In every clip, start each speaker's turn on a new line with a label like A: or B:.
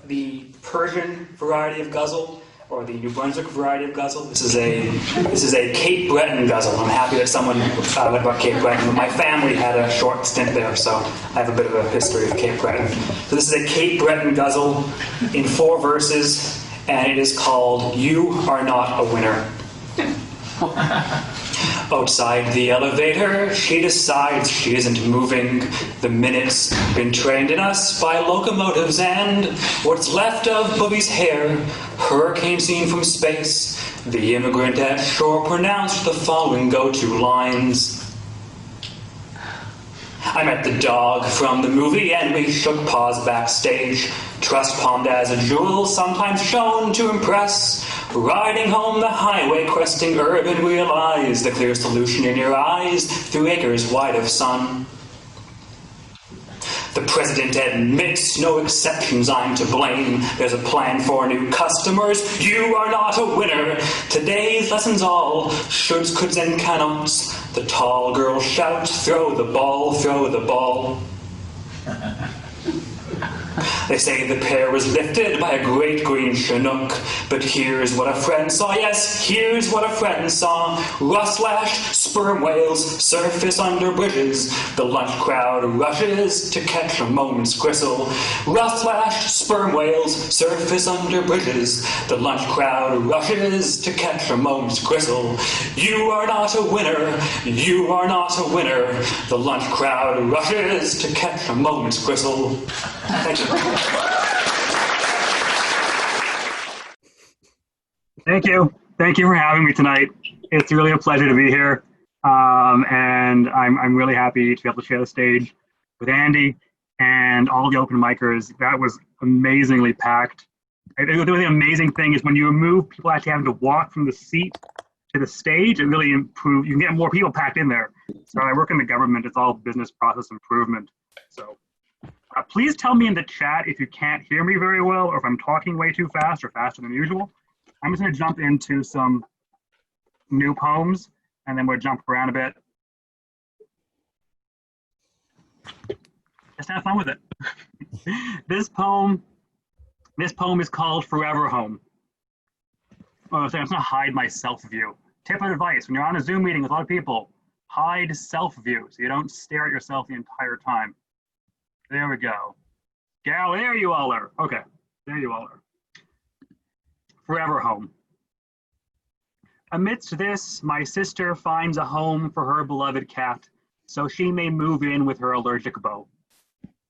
A: the Persian variety of guzzle or the New Brunswick variety of guzzle. This is a Cape Breton guzzle. I'm happy that someone went about Cape Breton. My family had a short stint there, so I have a bit of a history of Cape Breton. So this is a Cape Breton guzzle in 4 verses, and it is called "You Are Not a Winner." Outside the elevator, she decides she isn't moving. The minutes been trained in us by locomotives and what's left of Bobby's hair. Hurricane scene from space. The immigrant at shore pronounced the following go-to lines. I met the dog from the movie and we shook paws backstage. Trust palmed as a jewel, sometimes shown to impress. Riding home the highway, cresting urban, realize the clear solution in your eyes through acres wide of sun. The president admits no exceptions, I'm to blame. There's a plan for new customers. You are not a winner. Today's lessons all shoulds, coulds, and cannots. The tall girl shouts, throw the ball, throw the ball. They say the pear was lifted by a great green Chinook. But here's what a friend saw, yes, here's what a friend saw. Rust-lashed sperm whales surface under bridges. The lunch crowd rushes to catch a moment's gristle. Rust-lashed sperm whales surface under bridges. The lunch crowd rushes to catch a moment's gristle. You are not a winner, you are not a winner. The lunch crowd rushes to catch a moment's gristle. Thank you.
B: Thank you. Thank you for having me tonight. It's really a pleasure to be here. And I'm really happy to be able to share the stage with Andy and all the open micers. That was amazingly packed. The amazing thing is when you remove people actually having to walk from the seat to the stage, it really improves. You can get more people packed in there. So I work in the government. It's all business process improvement. So please tell me in the chat if you can't hear me very well or if I'm talking way too fast or faster than usual. I'm just going to jump into some new poems and then we'll jump around a bit. Just have fun with it. This poem is called Forever Home. Oh, sorry, I'm just going to hide my self-view. Tip of advice, when you're on a Zoom meeting with a lot of people, hide self-view so you don't stare at yourself the entire time. There we go. Gal, there you all are. Okay, there you all are. Forever Home. Amidst this, my sister finds a home for her beloved cat, so she may move in with her allergic beau.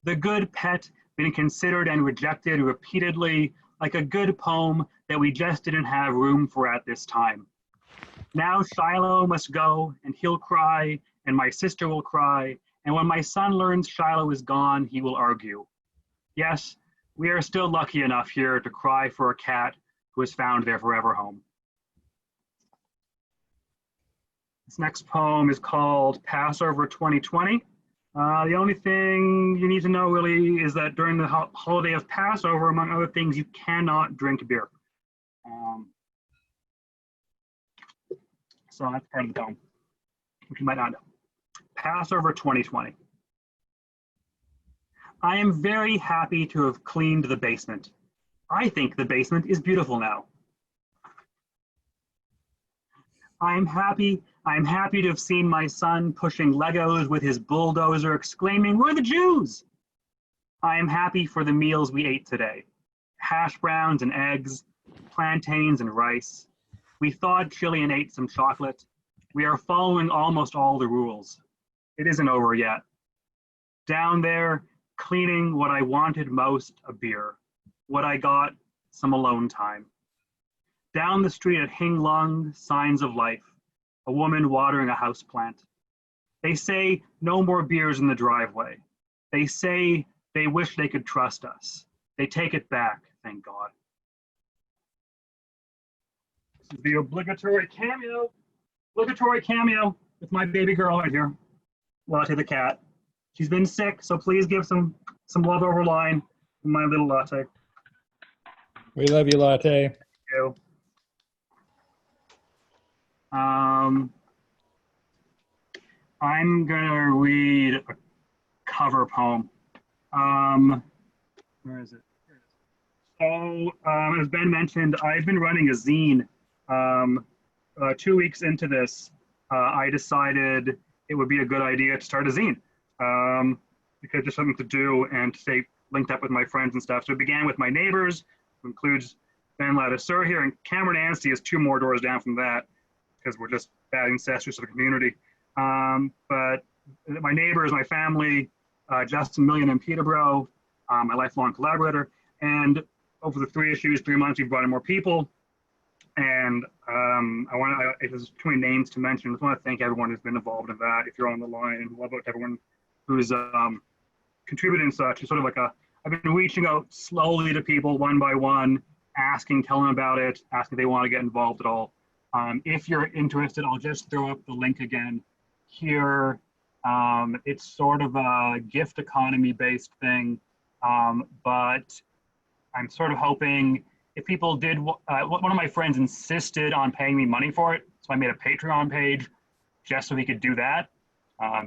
B: The good pet been considered and rejected repeatedly, like a good poem that we just didn't have room for at this time. Now Shiloh must go, and he'll cry, and my sister will cry, and when my son learns Shiloh is gone, he will argue. Yes, we are still lucky enough here to cry for a cat who has found their forever home. This next poem is called Passover 2020. The only thing you need to know really is that during the holiday of Passover, among other things, you cannot drink beer. So that's part of the poem, which you might not know. Passover 2020. I am very happy to have cleaned the basement. I think the basement is beautiful now. I am happy to have seen my son pushing Legos with his bulldozer, exclaiming, "We're the Jews!" I am happy for the meals we ate today. Hash browns and eggs, plantains and rice. We thawed chili and ate some chocolate. We are following almost all the rules. It isn't over yet. Down there, cleaning what I wanted most, a beer. What I got, some alone time. Down the street at Hing Lung, signs of life. A woman watering a houseplant. They say no more beers in the driveway. They say they wish they could trust us. They take it back, thank God. This is the obligatory cameo with my baby girl right here, Latte the cat. She's been sick, so please give some love over line for my little Latte.
C: We love you, Latte.
B: Thank you. I'm gonna read a cover poem. Where is it? Here it is. Oh, as Ben mentioned, I've been running a zine. 2 weeks into this, I decided it would be a good idea to start a zine because there's something to do and to stay linked up with my friends and stuff. So it began with my neighbors, who includes Ben Ladisseur here, and Cameron Anstey is 2 more doors down from that because we're just bad ancestors of the community. But my neighbors, my family, Justin Million in Peterborough, my lifelong collaborator, and over the 3 issues, 3 months, we've brought in more people. And there's too many names to mention. I just want to thank everyone who's been involved in that. If you're on the line, and love everyone who's contributing such. It's sort of like I've been reaching out slowly to people one by one, asking, telling them about it, asking if they want to get involved at all. If you're interested, I'll just throw up the link again here. It's sort of a gift economy based thing, but I'm sort of hoping if people did, one of my friends insisted on paying me money for it, so I made a Patreon page just so he could do that.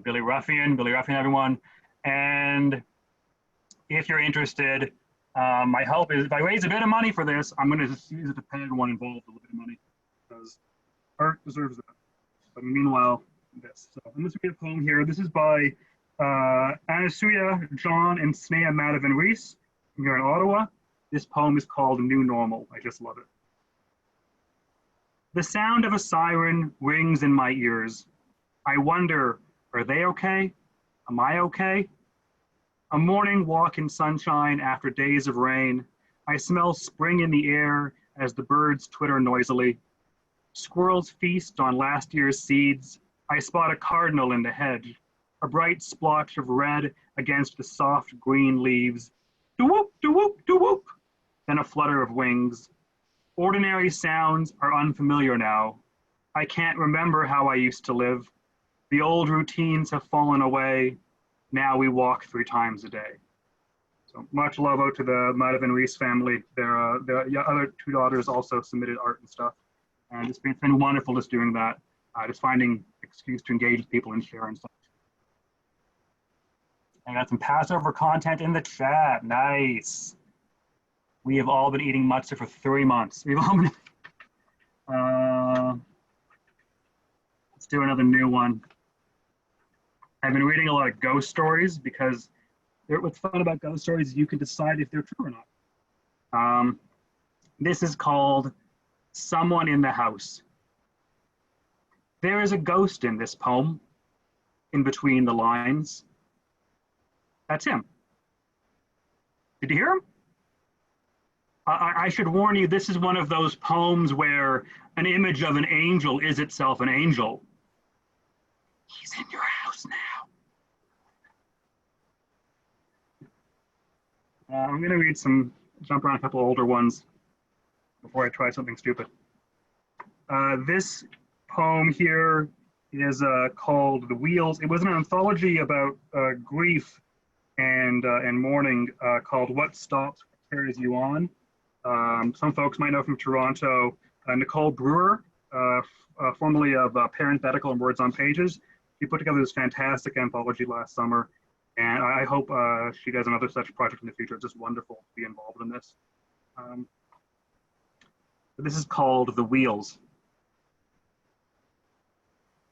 B: Billy Ruffian, everyone. And if you're interested, my hope is if I raise a bit of money for this, I'm going to just use it to pay everyone involved a little bit of money because art deserves that. But meanwhile, this. So I'm just going to read a poem here. This is by Anasuya John and Snea Madivan Reese from here in Ottawa. This poem is called New Normal. I just love it. The sound of a siren rings in my ears. I wonder, are they okay? Am I okay? A morning walk in sunshine after days of rain. I smell spring in the air as the birds twitter noisily. Squirrels feast on last year's seeds. I spot a cardinal in the hedge, a bright splotch of red against the soft green leaves. Do-whoop, do-whoop, do-whoop. Then a flutter of wings. Ordinary sounds are unfamiliar now. I can't remember how I used to live. The old routines have fallen away. Now we walk 3 times a day. So much love out to the Madivan Reese family. Their other 2 daughters also submitted art and stuff. And it's been wonderful just doing that. Just finding excuse to engage with people and share and stuff. I got some Passover content in the chat. Nice. We have all been eating matzah for 3 months. We've all been. Let's do another new one. I've been reading a lot of ghost stories because what's fun about ghost stories is you can decide if they're true or not. This is called Someone in the House. There is a ghost in this poem, in between the lines. That's him. Did you hear him? I should warn you, this is one of those poems where an image of an angel is itself an angel. He's in your house now. I'm going to jump around a couple older ones before I try something stupid. This poem here is called The Wheels. It was an anthology about grief and mourning called What Stops What Carries You On. Some folks might know from Toronto, Nicole Brewer, formerly of Parenthetical and Words on Pages. She put together this fantastic anthology last summer, and I hope she does another such project in the future. It's just wonderful to be involved in this. This is called The Wheels.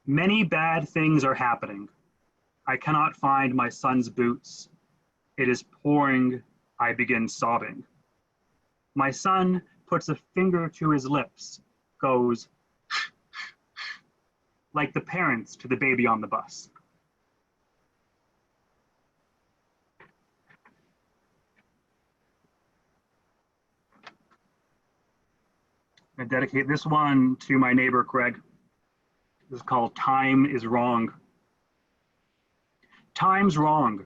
B: Many bad things are happening. I cannot find my son's boots. It is pouring. I begin sobbing. My son puts a finger to his lips, goes like the parents to the baby on the bus. I'm going to dedicate this one to my neighbor, Craig. This is called Time is Wrong. Time's wrong.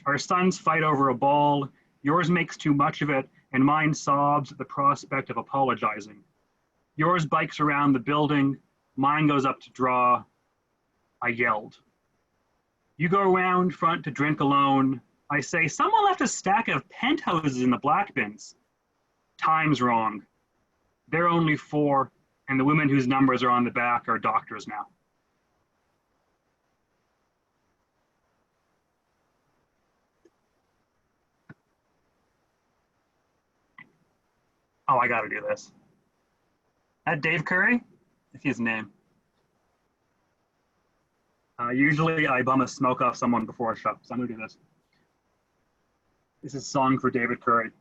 B: Our sons fight over a ball. Yours makes too much of it, and mine sobs at the prospect of apologizing. Yours bikes around the building. Mine goes up to draw. I yelled. You go around front to drink alone. I say, someone left a stack of penthouses in the black bins. Time's wrong. They're only 4, and the women whose numbers are on the back are doctors now. Oh, I gotta do this. That Dave Curry? If his name. Usually I bum a smoke off someone before a show, so I'm gonna do this. This is a song for David Curry.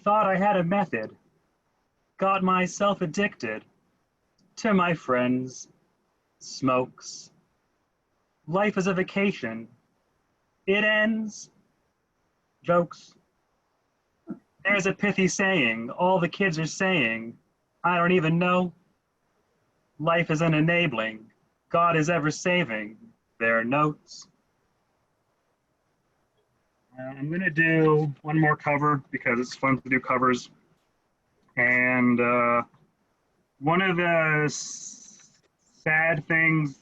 B: Thought I had a method. Got myself addicted to my friends, smokes. Life is a vacation. It ends. Jokes. There's a pithy saying, all the kids are saying, I don't even know. Life is an enabling, God is ever saving their notes. I'm gonna do one more cover because it's fun to do covers. And one of the sad things,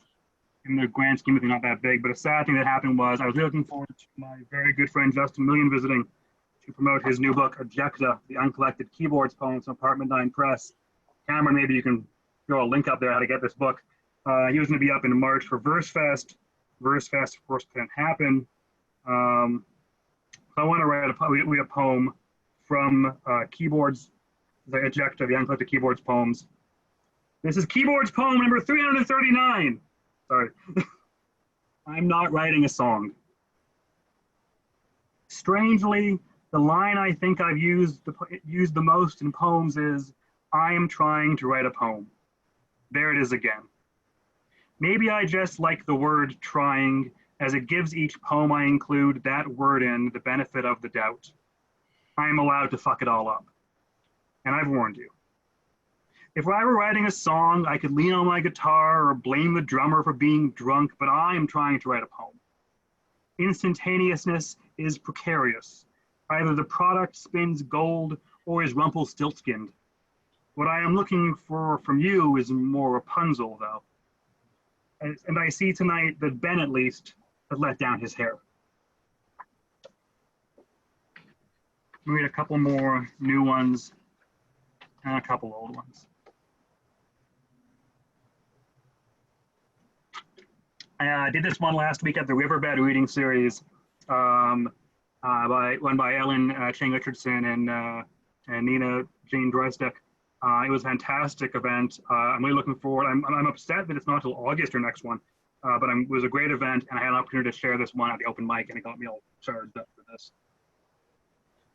B: in the grand scheme of things, not that big, but a sad thing that happened was I was looking forward to my very good friend Justin Million visiting to promote his new book, Ejecta, the Uncollected Keyboards Poems from Apartment 9 Press. Cameron, maybe you can throw a link up there how to get this book. He was going to be up in March for Verse Fest. Verse Fest, of course, couldn't happen. So I want to read a poem from Keyboards, the Ejecta, the Uncollected Keyboards Poems. This is Keyboards poem number 339. Sorry. I'm not writing a song. Strangely, the line I think I've used the most in poems is, I am trying to write a poem. There it is again. Maybe I just like the word trying, as it gives each poem I include that word in the benefit of the doubt. I am allowed to fuck it all up. And I've warned you. If I were writing a song, I could lean on my guitar or blame the drummer for being drunk, but I am trying to write a poem. Instantaneousness is precarious. Either the product spins gold or is Rumpelstiltskined. What I am looking for from you is more Rapunzel, though. And I see tonight that Ben, at least, has let down his hair. We read a couple more new ones and a couple old ones. I did this one last week at the Riverbed Reading Series, one by Ellen Chang Richardson and Nina Jane Dreistick. It was a fantastic event. I'm really looking forward. I'm upset that it's not until August or next one, but it was a great event, and I had an opportunity to share this one at the open mic, and it got me all charged up for this.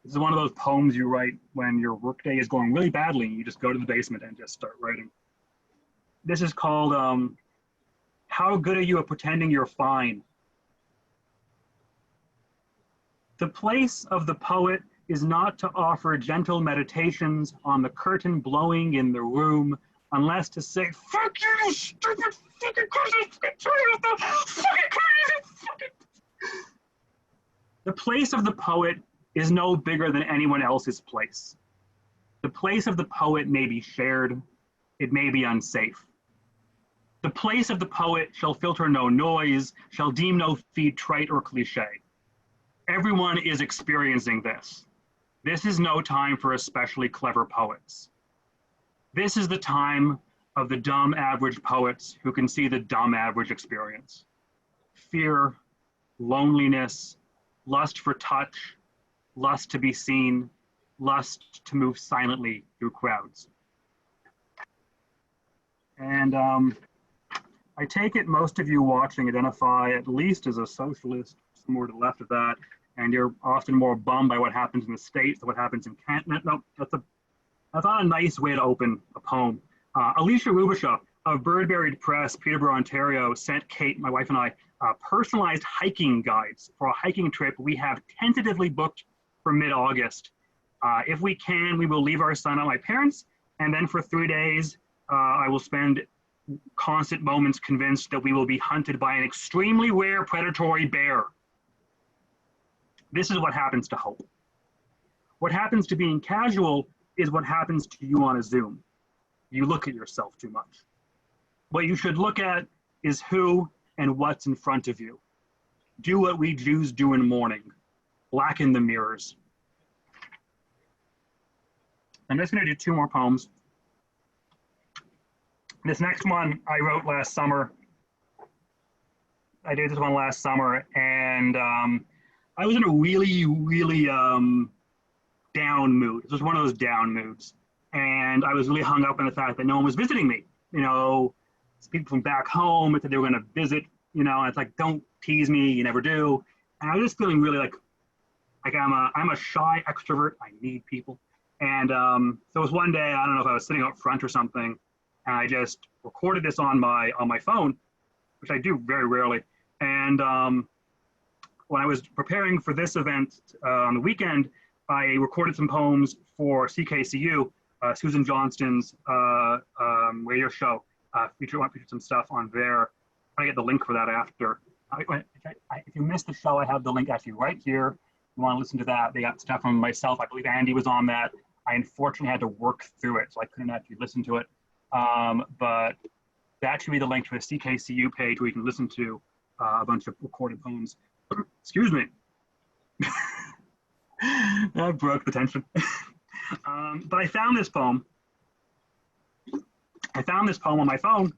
B: This is one of those poems you write when your workday is going really badly, and you just go to the basement and just start writing. This is called How Good Are You at Pretending You're Fine? The place of the poet is not to offer gentle meditations on the curtain blowing in the room, unless to say, fuck you, you stupid fucking crazy fucking crazy. The place of the poet is no bigger than anyone else's place. The place of the poet may be shared, it may be unsafe. The place of the poet shall filter no noise, shall deem no feed trite or cliche. Everyone is experiencing this. This is no time for especially clever poets. This is the time of the dumb average poets who can see the dumb average experience. Fear, loneliness, lust for touch, lust to be seen, lust to move silently through crowds. And I take it most of you watching identify at least as a socialist, somewhere to the left of that, and you're often more bummed by what happens in the States than what happens in Canada. No, that's not a nice way to open a poem. Alicia Rubisha of Birdberry Press, Peterborough, Ontario, sent Kate, my wife, and I personalized hiking guides for a hiking trip we have tentatively booked for mid-August. If we can, we will leave our son at my parents', and then for 3 days, I will spend constant moments convinced that we will be hunted by an extremely rare predatory bear. This is what happens to hope. What happens to being casual is what happens to you on a Zoom. You look at yourself too much. What you should look at is who and what's in front of you. Do what we Jews do in mourning. Blacken the mirrors. I'm just going to do 2 more poems. This next one I wrote last summer. I did this one last summer, and I was in a really down mood. It was one of those down moods. And I was really hung up on the fact that no one was visiting me. You know, people from back home said they were going to visit, you know, and it's like, don't tease me, you never do. And I was just feeling really like I'm a shy extrovert. I need people. And so it was one day, I don't know if I was sitting up front or something, and I just recorded this on my phone, which I do very rarely. And when I was preparing for this event on the weekend, I recorded some poems for CKCU, Susan Johnston's radio show. Featured some stuff on there. I get the link for that after. If you missed the show, I have the link actually right here. If you want to listen to that, they got stuff from myself. I believe Andy was on that. I unfortunately had to work through it, so I couldn't actually listen to it. But that should be the link to a CKCU page where you can listen to a bunch of recorded poems. Excuse me. That broke the tension. But I found this poem. I found this poem on my phone,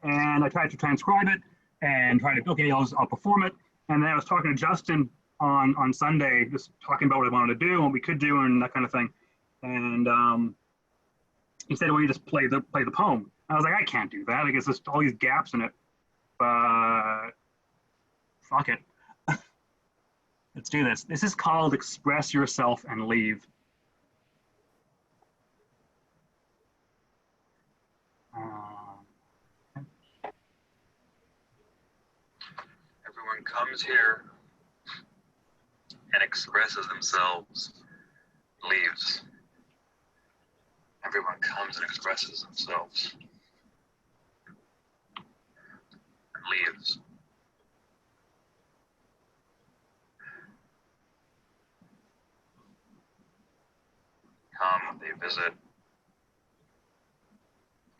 B: and I tried to transcribe it and try to, okay, I'll perform it. And then I was talking to Justin on Sunday, just talking about what I wanted to do, what we could do, and that kind of thing. And he said, "Well, you just play the poem." I was like, "I can't do that. I guess there's all these gaps in it." But fuck it. Let's do this. This is called "Express Yourself and Leave."
D: Everyone comes here and expresses themselves, leaves. Everyone comes and expresses themselves, and leaves. Come, they visit.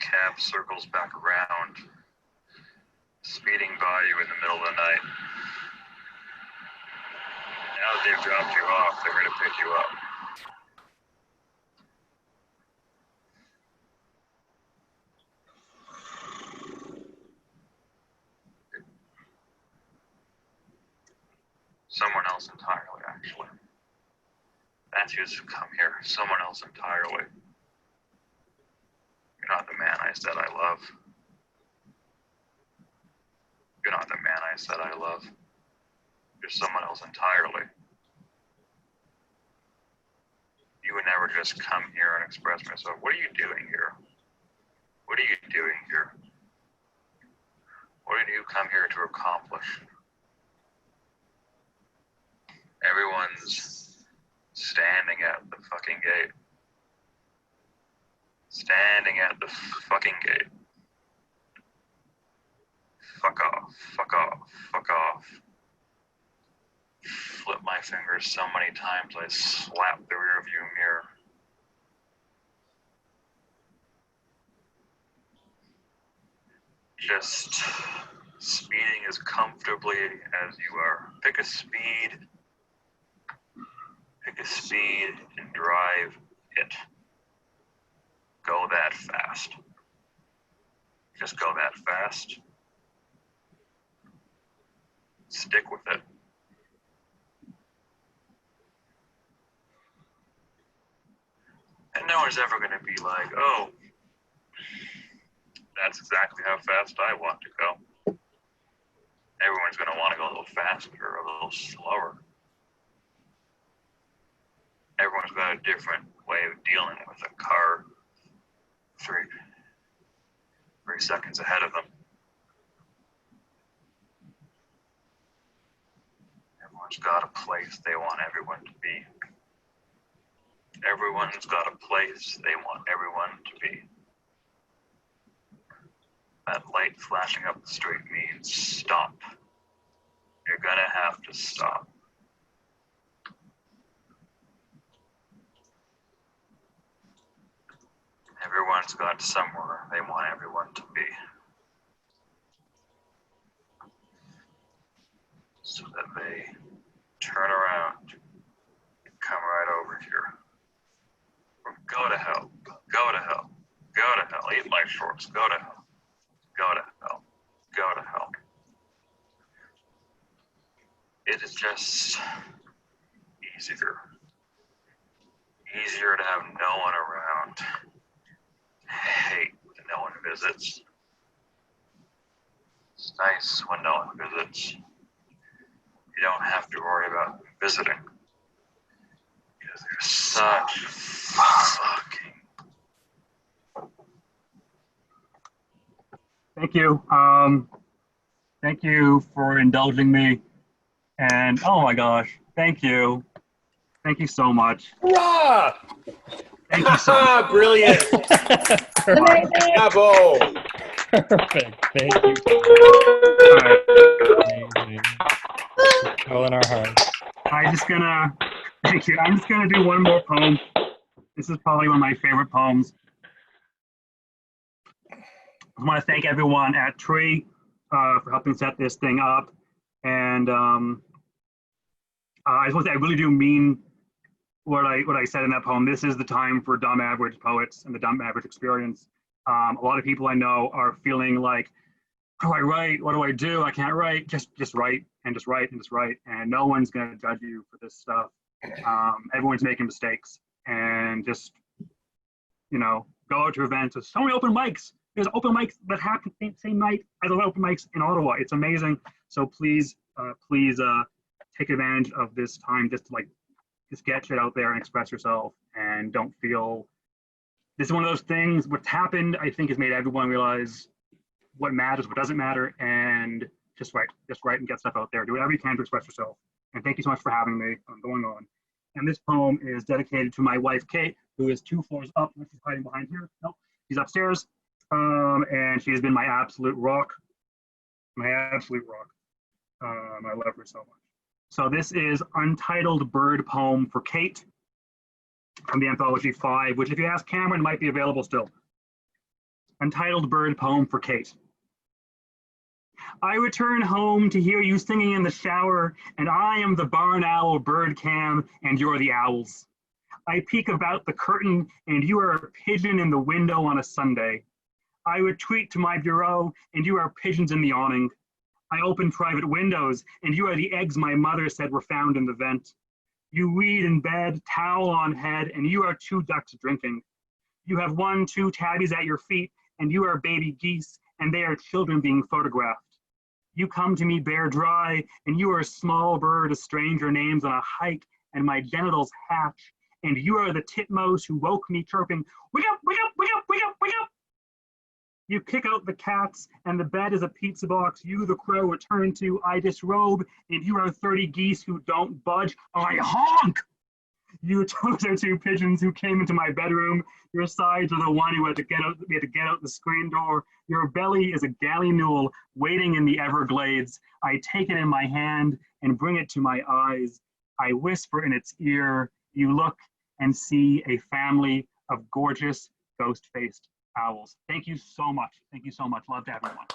D: Cab circles back around, speeding by you in the middle of the night. Now that they've dropped you off, they're going to pick you up. Someone else entirely, actually. That's who's come here. Someone else entirely. You're not the man I said I love. You're not the man I said I love. You're someone else entirely. You would never just come here and express myself. What are you doing here? What are you doing here? What did you come here to accomplish? Everyone's standing at the fucking gate. Standing at the fucking gate. Fuck off, fuck off, fuck off. Flip my fingers so many times I slap the rearview mirror. Just speeding as comfortably as you are. Pick a speed and drive it. Go that fast. Just go that fast. Stick with it. And no one's ever going to be like, oh, that's exactly how fast I want to go. Everyone's going to want to go a little faster, a little slower. Everyone's got a different way of dealing with a car 3 seconds ahead of them. Everyone's got a place they want everyone to be. Everyone's got a place they want everyone to be. That light flashing up the street means stop. You're gonna have to stop. Everyone's got somewhere they want everyone to be. So that they turn around and come right over here. Or go to hell, go to hell, go to hell, eat my shorts, go to hell, go to hell, go to hell. It is just easier Easier to have no one around. Hate when no one visits. It's nice when no one visits. You don't have to worry about visiting. Because there's such fucking...
B: Thank you. Thank you for indulging me. And oh my gosh, thank you. Thank you so much.
E: Hurrah!
B: Thank you so much.
E: Brilliant. Bravo.
C: Perfect. Thank you.
B: All right.
C: Amazing. All in our hearts.
B: Thank you. I'm just gonna do one more poem. This is probably one of my favorite poems. I want to thank everyone at Tree for helping set this thing up. And I just want to say, I really do mean what I said in that poem. This is the time for dumb average poets and the dumb average experience. A lot of people I know are feeling like, how do I write? What do I do? I can't write. Just write and just write and just write. And no one's going to judge you for this stuff. Everyone's making mistakes. And just, go out to events. There's so many open mics. There's open mics that happen the same night as the open mics in Ottawa. It's amazing. So please take advantage of this time just to just get shit out there and express yourself, and don't feel this is one of those things. What's happened, I think, has made everyone realize what matters, what doesn't matter, and just write and get stuff out there. Do whatever you can to express yourself. And thank you so much for having me. I'm going on. And this poem is dedicated to my wife, Kate, who is 2 floors up. She's hiding behind here. Nope, she's upstairs. And she has been my absolute rock. I love her so much. So this is Untitled Bird Poem for Kate from the anthology 5, which if you ask Cameron might be available still. Untitled Bird Poem for Kate. I return home to hear you singing in the shower, and I am the barn owl bird cam, and you're the owls. I peek about the curtain, and you are a pigeon in the window on a Sunday. I retreat to my bureau, and you are pigeons in the awning. I open private windows, and you are the eggs my mother said were found in the vent. You read in bed, towel on head, and you are 2 ducks drinking. You have 1, 2 tabbies at your feet, and you are baby geese, and they are children being photographed. You come to me bare dry, and you are a small bird, a stranger names on a hike, and my genitals hatch, and you are the titmouse who woke me chirping, wake up, wake up, wake up, wake up, wake up. You kick out the cats, and the bed is a pizza box. You, the crow, return to. I disrobe, and you are 30 geese who don't budge. I honk! You those are 2 pigeons who came into my bedroom. Your sides are the one who had to get out. We had to get out the screen door. Your belly is a gallinule waiting in the Everglades. I take it in my hand and bring it to my eyes. I whisper in its ear. You look and see a family of gorgeous ghost-faced owls. Thank you so much. Thank you so much. Love to everyone.